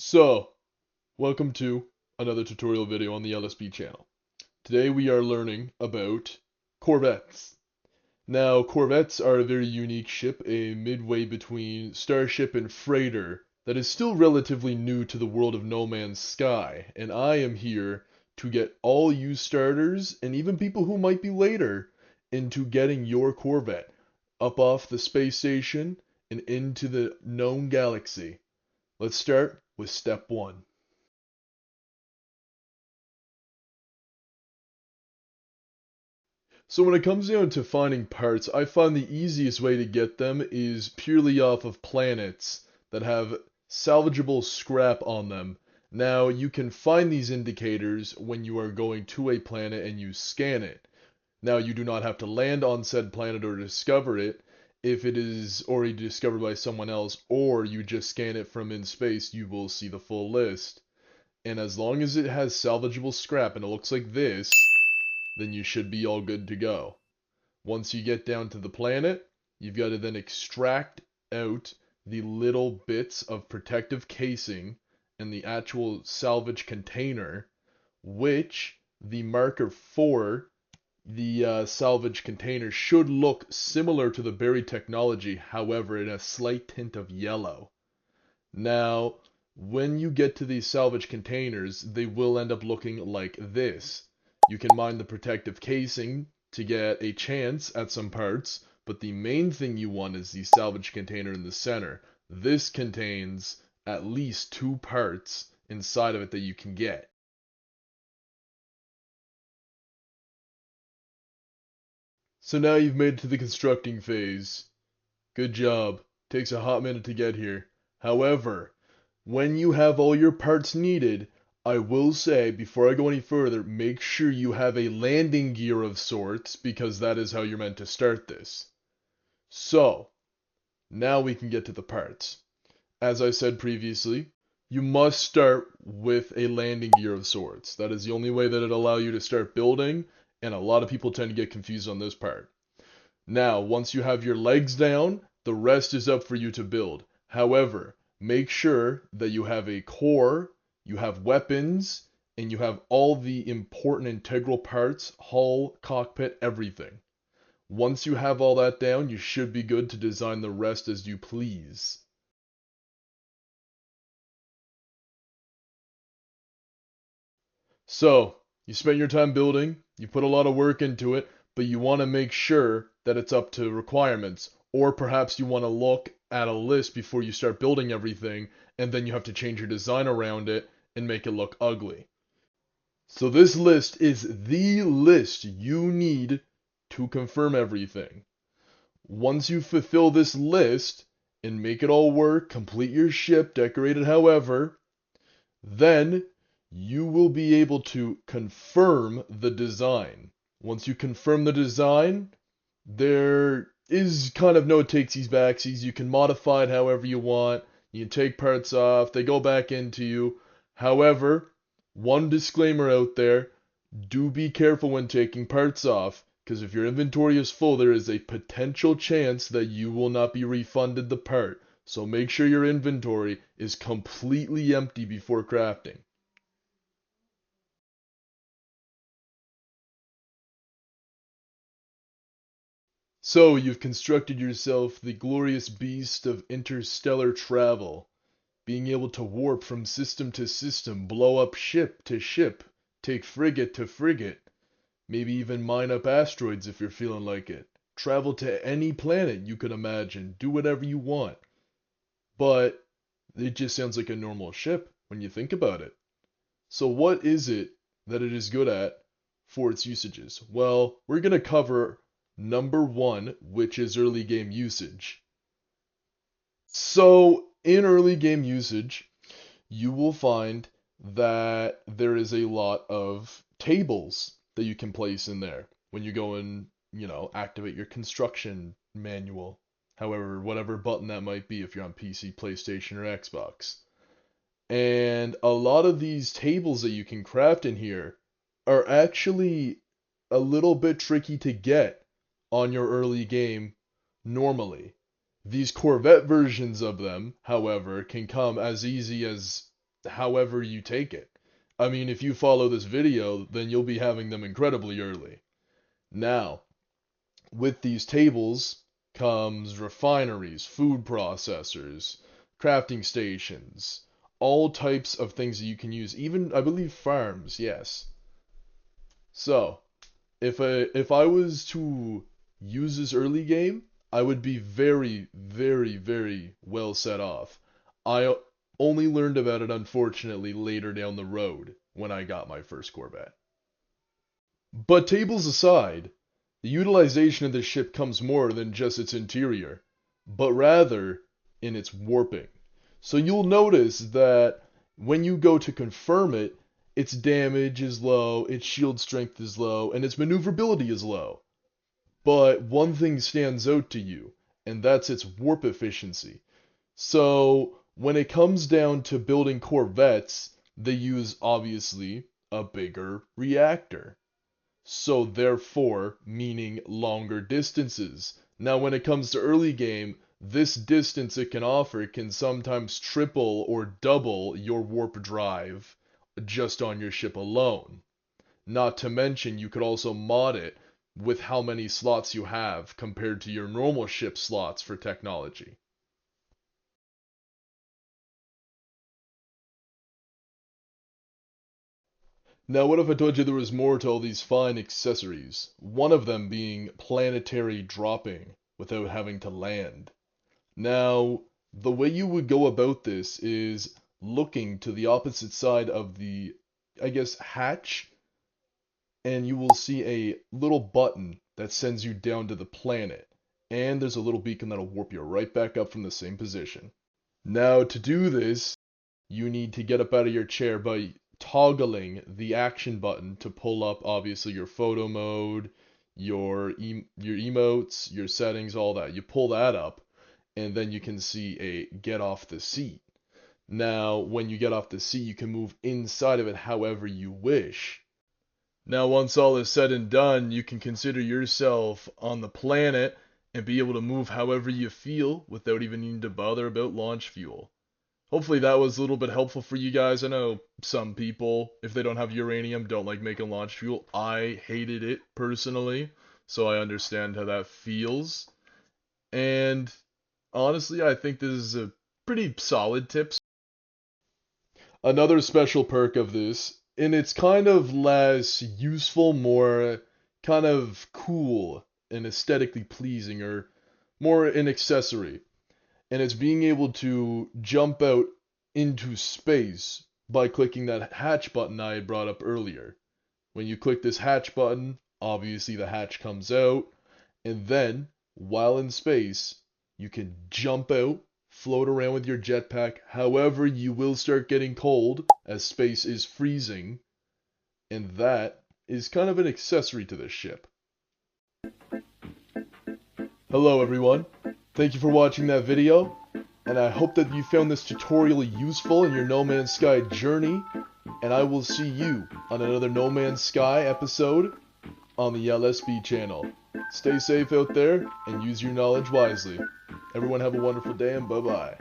So, welcome to another tutorial video on the LSB channel. Today we are learning about Corvettes. Now, Corvettes are a very unique ship, a midway between starship and freighter that is still relatively new to the world of No Man's Sky, and I am here to get all you starters, and even people who might be later, into getting your Corvette up off the space station and into the known galaxy. Let's start with step 1. So when it comes down to finding parts, I find the easiest way to get them is purely off of planets that have salvageable scrap on them. Now, you can find these indicators when you are going to a planet and you scan it. Now, you do not have to land on said planet or discover it. If it is already discovered by someone else, or you just scan it from in space, you will see the full list. And as long as it has salvageable scrap and it looks like this, then you should be all good to go. Once you get down to the planet, you've got to then extract out the little bits of protective casing and the actual salvage container, which the marker for the salvage container should look similar to the buried technology, however, in a slight tint of yellow. Now, when you get to these salvage containers, they will end up looking like this. You can mine the protective casing to get a chance at some parts, but the main thing you want is the salvage container in the center. This contains at least 2 parts inside of it that you can get. So now you've made it to the constructing phase. Good job. Takes a hot minute to get here. However, when you have all your parts needed, I will say, before I go any further, make sure you have a landing gear of sorts, because that is how you're meant to start this. So, now we can get to the parts. As I said previously, you must start with a landing gear of sorts. That is the only way that it'll allow you to start building, and a lot of people tend to get confused on this part. Now, once you have your legs down, the rest is up for you to build. However, make sure that you have a core, you have weapons, and you have all the important integral parts, hull, cockpit, everything. Once you have all that down, you should be good to design the rest as you please. So, you spent your time building, you put a lot of work into it, but you want to make sure that it's up to requirements. Or perhaps you want to look at a list before you start building everything, and then you have to change your design around it and make it look ugly. So this list is the list you need to confirm everything. Once you fulfill this list and make it all work, complete your ship, decorate it however, then you will be able to confirm the design. Once you confirm the design, there is kind of no takesies backsies. You can modify it however you want. You can take parts off, they go back into you. However, one disclaimer out there, do be careful when taking parts off, because if your inventory is full, there is a potential chance that you will not be refunded the part. So make sure your inventory is completely empty before crafting. So you've constructed yourself the glorious beast of interstellar travel, being able to warp from system to system, blow up ship to ship, take frigate to frigate, maybe even mine up asteroids if you're feeling like it, travel to any planet you could imagine, do whatever you want. But it just sounds like a normal ship when you think about it. So what is it that it is good at for its usages? Well, we're going to cover number 1, which is early game usage. So in early game usage, you will find that there is a lot of tables that you can place in there when you go and, activate your construction manual. However, whatever button that might be if you're on PC, PlayStation, or Xbox. And a lot of these tables that you can craft in here are actually a little bit tricky to get on your early game normally. These Corvette versions of them, however, can come as easy as however you take it. I mean, if you follow this video, then you'll be having them incredibly early. Now, with these tables comes refineries, food processors, crafting stations, all types of things that you can use, even, I believe, farms, yes. So, if I was to use this early game, I would be very, very, very well set off. I only learned about it, unfortunately, later down the road when I got my first Corvette. But tables aside, the utilization of this ship comes more than just its interior, but rather in its warping. So you'll notice that when you go to confirm it, its damage is low, its shield strength is low, and its maneuverability is low. But one thing stands out to you, and that's its warp efficiency. So when it comes down to building Corvettes, they use, obviously, a bigger reactor. So therefore, meaning longer distances. Now when it comes to early game, this distance it can offer can sometimes triple or double your warp drive just on your ship alone. Not to mention you could also mod it with how many slots you have compared to your normal ship slots for technology. Now, what if I told you there was more to all these fine accessories? One of them being planetary dropping without having to land. Now, the way you would go about this is looking to the opposite side of the, I guess, hatch, and you will see a little button that sends you down to the planet. And there's a little beacon that'll warp you right back up from the same position. Now, to do this, you need to get up out of your chair by toggling the action button to pull up, obviously, your photo mode, your emotes, your settings, all that. You pull that up, and then you can see a get off the seat. Now, when you get off the seat, you can move inside of it however you wish. Now, once all is said and done, you can consider yourself on the planet and be able to move however you feel without even needing to bother about launch fuel. Hopefully that was a little bit helpful for you guys. I know some people, if they don't have uranium, don't like making launch fuel. I hated it personally, so I understand how that feels. And honestly, I think this is a pretty solid tip. Another special perk of this, and it's kind of less useful, more kind of cool and aesthetically pleasing, or more an accessory. And it's being able to jump out into space by clicking that hatch button I had brought up earlier. When you click this hatch button, obviously the hatch comes out, and then, while in space, you can jump out, float around with your jetpack. However, you will start getting cold as space is freezing, and that is kind of an accessory to this ship. Hello everyone, thank you for watching that video, and I hope that you found this tutorial useful in your No Man's Sky journey, and I will see you on another No Man's Sky episode on the LSB channel. Stay safe out there, and use your knowledge wisely. Everyone have a wonderful day, and bye-bye.